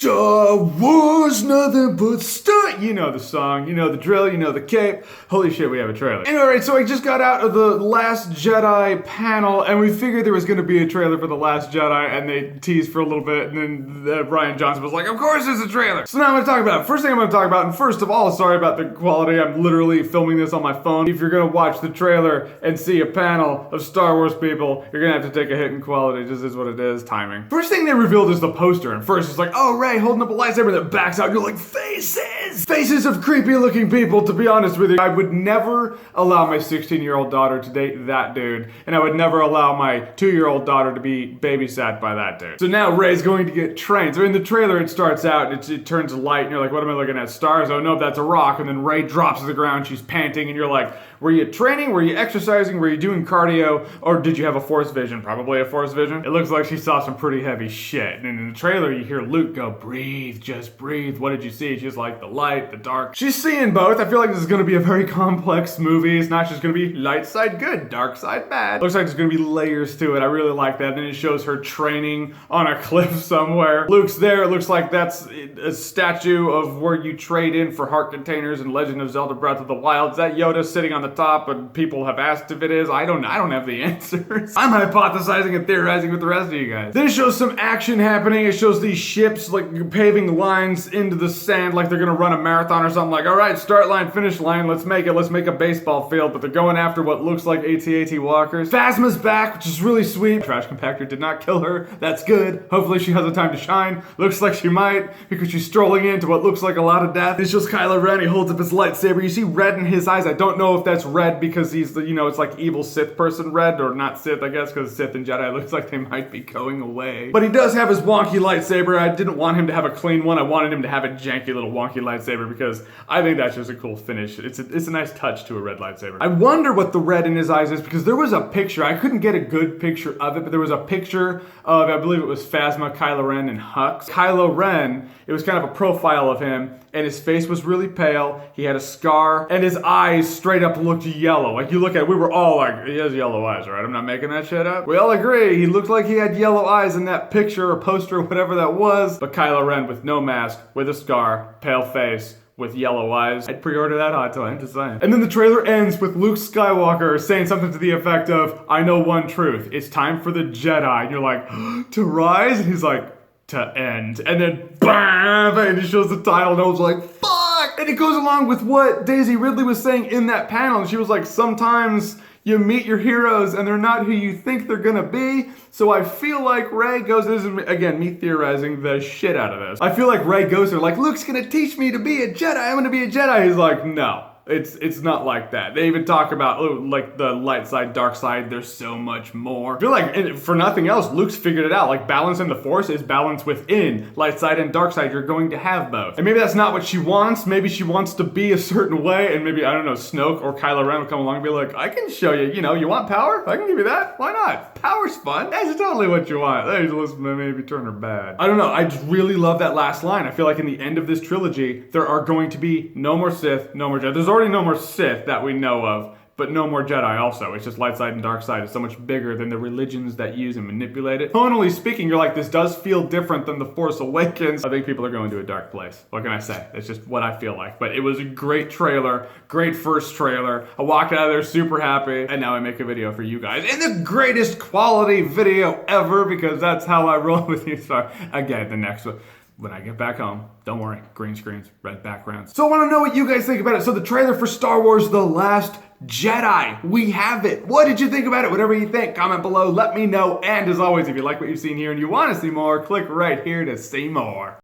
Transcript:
Star Wars, nothing but stunt. You know the song, you know the drill, you know the cape. Holy shit, we have a trailer. And alright, so I just got out of the Last Jedi panel, and we figured there was going to be a trailer for the Last Jedi, and they teased for a little bit, and then Ryan Johnson was like, of course there's a trailer. So now I'm going to talk about it. First thing I'm going to talk about, and first of all, sorry about the quality, I'm literally filming this on my phone. If you're going to watch the trailer and see a panel of Star Wars people, you're going to have to take a hit in quality. It just is what it is, timing. First thing they revealed is the poster, and first it's like, oh, Rey holding up a lightsaber that backs out, you're like, faces! Faces of creepy looking people. To be honest with you, I would never allow my 16-year-old daughter to date that dude, and I would never allow my 2-year-old daughter to be babysat by that dude. So now Rey's going to get trained. So in the trailer it starts out, it turns light, and you're like, what am I looking at, stars? Oh no, that's a rock, and then Rey drops to the ground, she's panting, and you're like, were you training, were you exercising, were you doing cardio, or did you have a force vision? Probably a force vision. It looks like she saw some pretty heavy shit, and in the trailer you hear Luke go, breathe, just breathe. What did you see? She's like, the light, the dark. She's seeing both. I feel like this is gonna be a very complex movie. It's not just gonna be light side good, dark side bad. Looks like there's gonna be layers to it. I really like that. Then it shows her training on a cliff somewhere. Luke's there. It looks like that's a statue of where you trade in for heart containers in Legend of Zelda Breath of the Wild. Is that Yoda sitting on the top? And people have asked if it is. I don't have the answers. I'm hypothesizing and theorizing with the rest of you guys. Then it shows some action happening. It shows these ships like paving lines into the sand like they're gonna run a marathon or something. Like, all right, start line, finish line, let's make it. Let's make a baseball field, but they're going after what looks like AT-AT walkers. Phasma's back, which is really sweet. Trash compactor did not kill her. That's good. Hopefully she has a time to shine. Looks like she might, because she's strolling into what looks like a lot of death. It's just Kylo Ren. He holds up his lightsaber. You see red in his eyes. I don't know if that's red because he's the, it's like evil Sith person red, or not Sith, I guess, because Sith and Jedi looks like they might be going away. But he does have his wonky lightsaber. I didn't want him to have a clean one. I wanted him to have a janky little wonky lightsaber because I think that's just a cool finish. It's a nice touch to a red lightsaber. I wonder what the red in his eyes is, because there was a picture. I couldn't get a good picture of it, but there was a picture of, I believe it was Phasma, Kylo Ren, and Hux. Kylo Ren, it was kind of a profile of him, and his face was really pale. He had a scar, and his eyes straight up looked yellow. Like, you look at it, we were all like, he has yellow eyes, right? I'm not making that shit up. We all agree, he looked like he had yellow eyes in that picture or poster or whatever that was. But Kylo Ren with no mask, with a scar, pale face, with yellow eyes. I'd pre-order that hot toy, I'm just saying. And then the trailer ends with Luke Skywalker saying something to the effect of, I know one truth, it's time for the Jedi. And you're like, to rise? And he's like, to end. And then bam, and he shows the title, and I was like, fuck! And it goes along with what Daisy Ridley was saying in that panel, and she was like, sometimes you meet your heroes and they're not who you think they're gonna be. So I feel like Rey goes, this is, again, me theorizing the shit out of this. I feel like Rey goes there like, Luke's gonna teach me to be a Jedi, I'm gonna be a Jedi. He's like, no. It's not like that. They even talk about, oh, like the light side, dark side, there's so much more. I feel like, for nothing else, Luke's figured it out. Like, balance in the Force is balance within light side and dark side. You're going to have both. And maybe that's not what she wants. Maybe she wants to be a certain way, and maybe, I don't know, Snoke or Kylo Ren will come along and be like, I can show you, you want power? I can give you that. Why not? Power's fun. That's totally what you want. Hey, listen, maybe turn her bad. I don't know. I just really love that last line. I feel like in the end of this trilogy, there are going to be no more Sith, no more Jedi. There's already no more Sith that we know of, but no more Jedi also. It's just light side and dark side. It's so much bigger than the religions that use and manipulate it. Tonally speaking, you're like, this does feel different than The Force Awakens. I think people are going to a dark place. What can I say? It's just what I feel like. But it was a great trailer, great first trailer. I walked out of there super happy, and now I make a video for you guys in the greatest quality video ever, because that's how I roll with you. So again, the next one, when I get back home, don't worry, green screens, red backgrounds. So I want to know what you guys think about it. So the trailer for Star Wars The Last Jedi, we have it. What did you think about it? Whatever you think, comment below, let me know. And as always, if you like what you've seen here and you want to see more, click right here to see more.